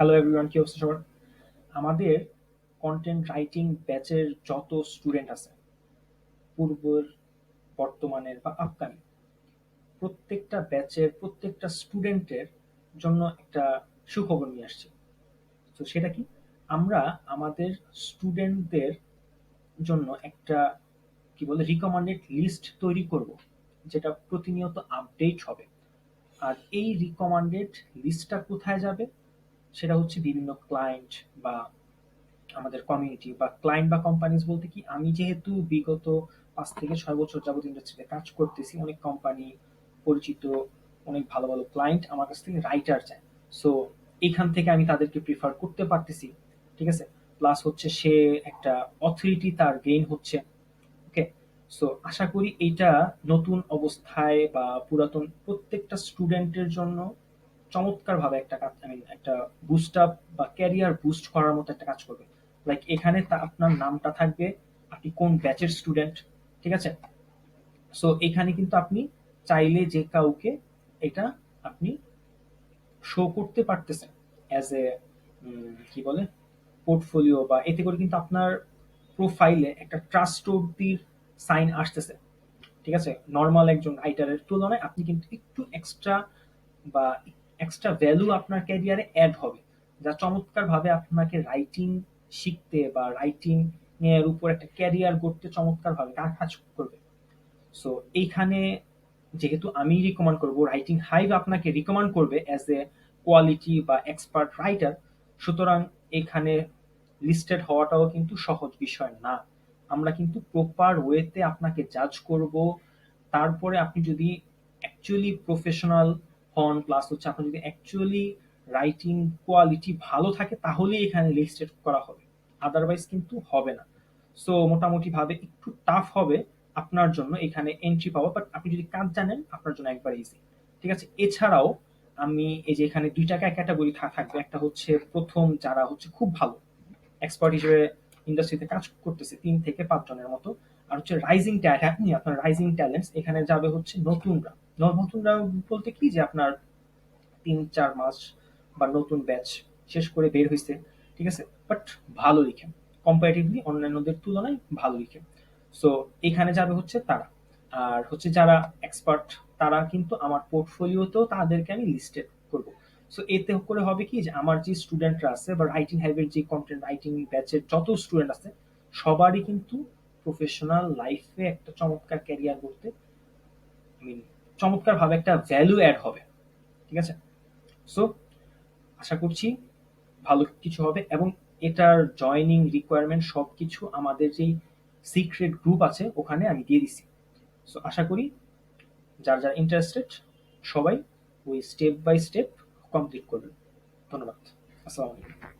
Hello everyone, কি অবস্থা সবার? আমাদের কন্টেন্ট রাইটিং ব্যাচের যত স্টুডেন্ট আছে, পূর্বের, বর্তমানের বা আপকামিং, প্রত্যেকটা ব্যাচের প্রত্যেকটা স্টুডেন্টের জন্য একটা সুখবর নিয়ে আসছি। তো সেটা কি, আমরা আমাদের স্টুডেন্টদের জন্য একটা কি বলে রিকমেন্ডেড লিস্ট তৈরি করব, যেটা প্রতিনিয়ত আপডেট হবে। আর এই রিকমেন্ডেড লিস্টটা কোথায় যাবে? সেটা হচ্ছে বিভিন্ন ক্লায়েন্ট বা আমাদের কমিউনিটি বা ক্লায়েন্ট বা কোম্পানিজ বলতে কি, আমি যেহেতু বিগত 5 থেকে 6 বছর যাবত ইন্ডাস্ট্রিতে কাজ করতেছি, অনেক কোম্পানি পরিচিত, অনেক ভালো ভালো ক্লায়েন্ট আমার কাছ থেকে রাইটার চায়। সো এখান থেকে আমি তাদেরকে প্রিফার করতে পারতেছি, ঠিক আছে। প্লাস হচ্ছে সে একটা অথরিটি তার গেইন হচ্ছে। ওকে, সো আশা করি এইটা নতুন অবস্থায় বা পুরাতন প্রত্যেকটা স্টুডেন্টের জন্য চমৎকার ভাবে একটা কাজ, আই মিন একটা বুস্ট আপ বা ক্যারিয়ার বুস্ট করার মতো একটা কাজ করবে। লাইক এখানে আপনার নামটা থাকবে, আপনি কোন ব্যাচের স্টুডেন্ট, ঠিক আছে। সো এখানে কিন্তু আপনি চাইলে যে কাউকে এটা আপনি শো করতে পারতেছেন অ্যাজ এ কি বলে পোর্টফোলিও, বা এতে করে কিন্তু আপনার প্রোফাইলে একটা ট্রাস্টওয়ার্দির সাইন আসতেছে, ঠিক আছে। নর্মাল একজন রাইটারের তুলনায় আপনি কিন্তু একটু এক্সট্রা বা এক্সট্রা ভ্যালু আপনার ক্যারিয়ারে অ্যাড হবে, যা চমৎকার ভাবে আপনাকে রাইটিং শিখতে বা রাইটিং এর উপর একটা ক্যারিয়ার গড়তে চমৎকার ভাবে কাজ করবে। সো এইখানে যেহেতু আমি রিকমেন্ড করব, রাইটিং হাইভ আপনাকে রিকমেন্ড করবে অ্যাজ এ কোয়ালিটি বা এক্সপার্ট রাইটার, সুতরাং এখানে লিস্টেড হওয়াটাও কিন্তু সহজ বিষয় না। আমরা কিন্তু প্রপার ওয়েতে আপনাকে জাজ করব। তারপরে আপনি যদি অ্যাকচুয়ালি প্রফেশনাল হন, প্লাস হচ্ছে আপনার যদি অ্যাকচুয়ালি রাইটিং কোয়ালিটি ভালো থাকে, তাহলেই এখানে লিস্টেড করা হবে, আদারওয়াইজ কিন্তু হবে না। সো মোটামুটি ভাবে একটু টাফ হবে আপনার জন্য এখানে এন্ট্রি পাওয়া, বাট আপনি যদি কাজ জানেন আপনার জন্য একবার ইজি, ঠিক আছে। এছাড়াও আমি এই যে এখানে 2টা ক্যাটাগরি থাকবে, একটা হচ্ছে প্রথম যারা হচ্ছে খুব ভালো এক্সপার্ট হিসেবে ইন্ডাস্ট্রিতে কাজ করতেছে, 3 থেকে 5 জনের মতো। আর হচ্ছে রাইজিং ট্যালেন্ট, আপনার রাইজিং ট্যালেন্টস এখানে যাবে হচ্ছে নতুনরা। নতুনরা বলতে কি, যে আপনার 3-4 মাস বা নতুন ব্যাচ শেষ করে বের হয়েছে, ঠিক আছে, বাট ভালো লিখে, কম্পারেটিভলি অন্যান্যদের তুলনায় ভালো লিখে। সো এখানে যাবে হচ্ছে তারা। আর হচ্ছে যারা এক্সপার্ট, তারা কিন্তু আমার পোর্টফোলিওতেও তাদেরকে আমি লিস্টেড করব। সো এতে করে হবে কি, যে আমার যে স্টুডেন্টরা আছে বা রাইটিং হাইভের যে কন্টেন্ট রাইটিং ব্যাচের যত স্টুডেন্ট আছে, সবারই কিন্তু প্রফেশনাল লাইফে একটা চমৎকার ক্যারিয়ার করতে, আই মিন চমৎকার ভাবে একটা ভ্যালু অ্যাড হবে, ঠিক আছে। সো আশা করছি ভালো কিছু হবে, এবং এটার জয়নিং রিকোয়ারমেন্ট সবকিছু আমাদের যেই সিক্রেট গ্রুপ আছে ওখানে আমি দিয়ে দিছি। সো আশা করি যারা যারা ইন্টারেস্টেড সবাই ওই স্টেপ বাই স্টেপ কমপ্লিট করবেন। ধন্যবাদ। আসসালামু আলাইকুম।